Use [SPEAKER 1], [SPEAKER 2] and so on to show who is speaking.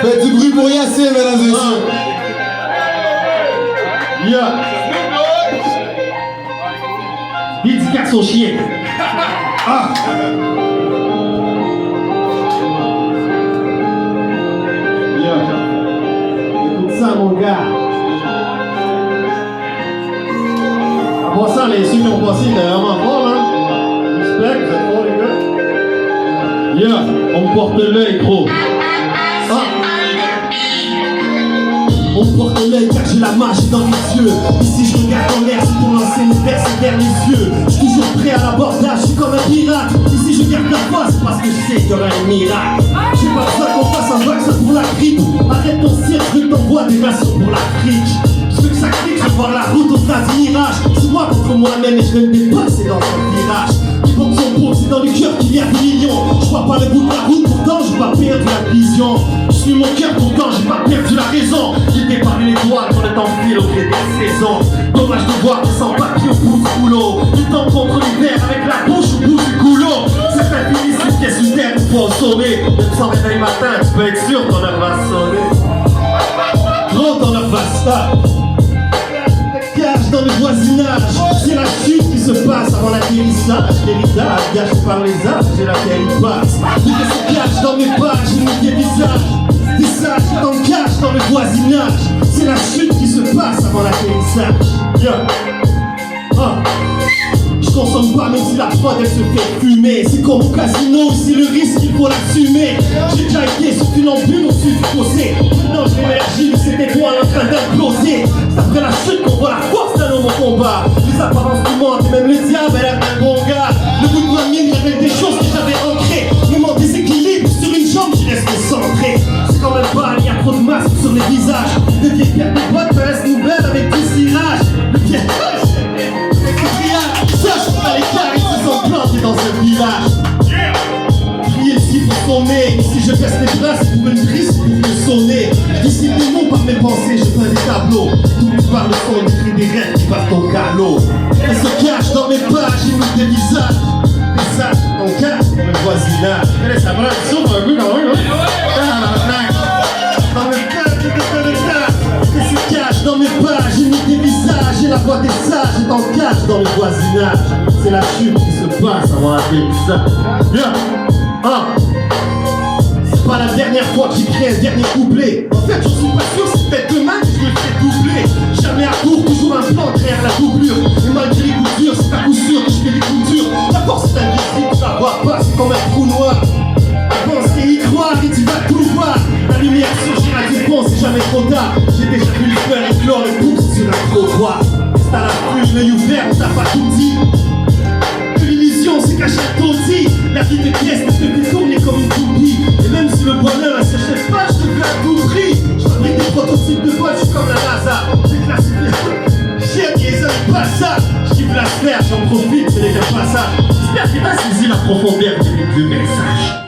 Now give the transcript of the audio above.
[SPEAKER 1] Faites du bruit pour Yassine, mesdames et messieurs.
[SPEAKER 2] Yeah. Dédicace au chien. Ah. Écoute ça, mon gars. En passant, ceux qui ont passé, ils étaient vraiment forts, hein. Respect, vous êtes forts, les gars. Yeah, on me porte l'œil, gros. Ah. On me porte l'œil car j'ai la magie dans les yeux. Ici je regarde en l'air, c'est pour lancer mes versets vers les yeux. Je suis toujours prêt à l'abordage, je suis comme un pirate. Ici je garde la foi, c'est parce que je sais qu'il y aura un miracle. J'ai pas besoin qu'on fasse un vaccin pour la grippe. Arrête ton cirque, je veux que t'envoies des rations pour l'Afrique. Je veux que ça clique, je veux voir la route au-delà du mirage. C'est moi contre moi-même et je vais me dépasser dans un virage. Qui porte son pot, c'est dans le cœur qu'il y a des millions. Je vois pas le bout de la route, pourtant j'ai pas perdu la vision. Je suis mon cœur, pourtant j'ai pas perdu la raison. Guidé par une étoile quand le temps file au gré des saisons. Dommage de voir des sans-papiers au bout du boulot. Luttant contre l'hiver avec la bouche au bout du couloir. Certains finissent une pièce une tête pour sonner. Même sans réveil matin, tu peux être sûr ton heure va sonner. Gros, ton heure va sonner. Cache dans le voisinage, c'est la chute qui se passe avant l'atterrissage. L'héritage gâché par les âges et laquelle il passe. Tout se cache dans mes pages, il nous dévisage. Des sages qui t'en cachent dans le voisinage. C'est la chute qui se passe avant l'atterrissage. Yeah. Ah. Je consomme pas même si la prod elle se fait fumer. C'est comme au casino, ici le risque il faut l'assumer. J'ai déjà été sur une ambule au-dessus du fossé. Maintenant j'ai l'énergie de cette étoile en train d'imploser. C'est après la chute qu'on voit la force d'un homme au combat. Les apparences du monde et même le diable elle a un bon gars. Le bout de ma mine révèle des choses que j'avais ancrées. Moment déséquilibre sur une jambe qui reste centrée. C'est quand même pas, il y a trop de masques sur les visages. Le vieil pierre des boîtes me reste nouvelle avec du cirage. Le vieil les carrés se sont plantés dans un village. Crier ici pour sonner. Ici je baisse les bras, c'est pour une prise, pour me sonner. Ici des mots par mes pensées, je peins des tableaux. Tout par le son, écrit des rêves qui partent au galop. Elles se cachent dans mes pages, ils nous dévisagent. Des sages, on cache dans le voisinage. Ça va être souffre un peu quand même, dans le cœur, elles se cachent dans mes pages, ils nous dévisagent. Et la voix des sages est en cache dans le voisinage. C'est la chute qui se passe avant l'atterrissage. Bien. Ah. C'est pas la dernière fois que j'écris un dernier couplet. En fait, je suis pas sûr, c'est peut-être demain que je me fais doubler. Jamais à court, toujours un plan derrière la doublure. Et malgré les coutures, c'est à coup sûr que je fais des coutures. La force est invisible, tu la vois pas, c'est comme un trou noir. Pense et y croire et tu vas tout voir. La lumière surgira du pont, c'est jamais trop tard. J'ai déjà vu le fer éclore le pouce sur un trottoir. C'est à la pluie, l'œil ouvert, on t'a pas tout dit. L'illusion c'est caché à taudis. La vie de pièce te fait tourner comme une toupie. Et même si le bonheur ne s'achète pas, je te veux à tout prix. Je fabrique des prototypes de vol, je suis comme la NASA. J'ai classifié, j'ai des hommes pas ça. Je kiffe la sphère, j'en profite, c'est les gars pas ça. J'espère qu'il va saisir la profondeur du message.